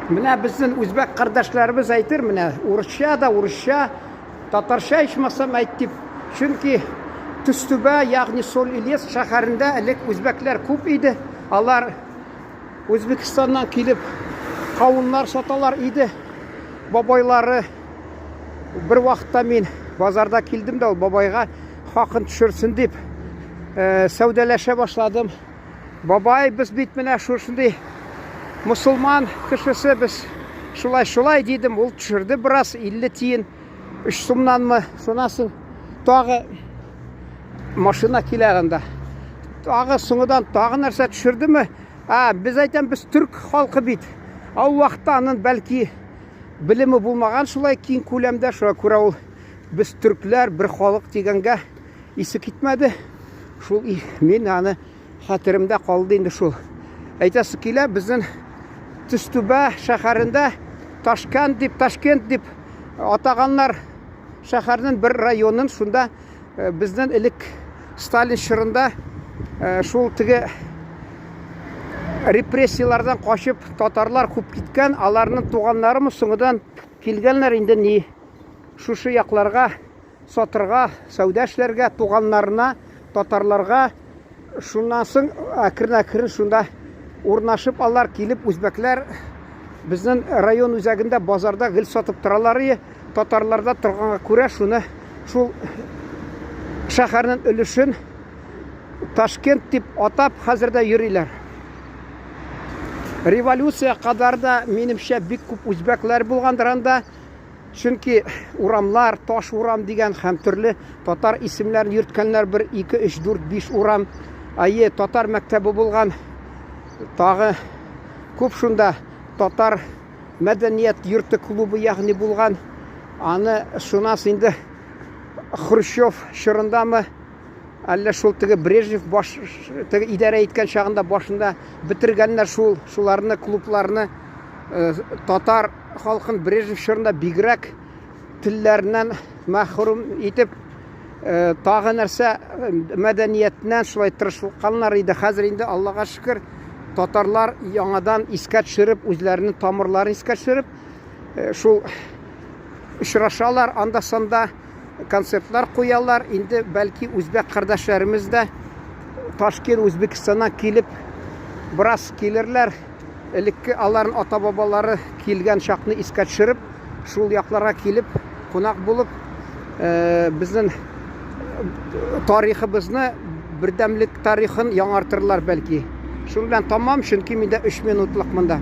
Менә безнең үзбәк кардәшләребез әйтер, менә урысча да урысча, татарча ичмасам әйт дип. Чөнки Төстүбә, ягъни Сол Илес шәһәрендә элек үзбәкләр күп иде. Алар Үзбекстаннан килеп кавыннар саталар иде. Бабайлары бер вакытта мин базарда килдем дә, ул бабайга хакын төшерсен дип сәүдәләшә башладым. Бабай, без бит менә шушындый мусулман кешесе, без шулай дидем, ул төшерде бераз 50 тиен, 3 сумнанмы, шунасын тагы машина килә анда. Тагы соңыдан тагы нәрсә төшердеме? Без әйтәм, без түрк халкы бит. Ау вакытта аның бәлки билеме булмаган, шулай киң күләмдә, шуңа күрә ул без төркләр бер халык дигәнгә исе китмәде. Шул мин аны хәтеремдә калды инде шул. Әйтәсе килә, безнең Төстүбә шәһәрендә Ташкент дип атаганнар шәһәрнең бер районын, шунда безнең элек Сталин шырында шул теге репрессиялардан качып татарлар күп киткән, аларның туганнары соңыдан килгәннәр инде ни шушы якларга сатырга, сәүдә эшләргә, туганнарына, татарларга. Шуннан соң әкрен шунда урнашып алар килеп, үзбәкләр безнең район үзәгендә базарда гел сатып торалар. Татарларда торганга күрә шуны шул шәһәрнең өлешен Ташкент дип атап хәзердә йөриләр. Революция кадар да минемчә бик күп үзбәкләр булгандыр анда. Чөнки урамлар, Таш урам дигән һәм төрле татар исемнәрен йөрткәннәр, 1, 2, 3, 4, 5 урам. Татар мәктәбе булган. Тагы күп шунда татар мәдәният йорты клубы ягъни булган. Аны шунас инде Хрущев шырындамы, әллә шул теге Брежнев теге идарә иткән чагында башында битергәннәр шуларны, клубларны. Татар халкын Брежнев шырында бигрәк телләреннән мәхрүм итеп, тагы нәрсә мәдәниятеннән шулай тырышлыкканнар иде. Хәзер инде Аллага шөкер, татарлар яңадан искә төшереп, үзләренең тамырларын искә төшереп, шул очрашалар, анда-санда концертлар куялар. Инде бәлки үзбәк кардәшләребез дә Ташкент, Үзбекстаннан килеп бераз килерләр. Элекке аларның ата-бабалары килгән чакны искә төшереп, шул якларга килеп, кунак булып, безнең тарихыбызны, бердәмлек тарихын яңартырлар бәлки. Шул белән тамам, чөнки миндә 3 минутлык монда.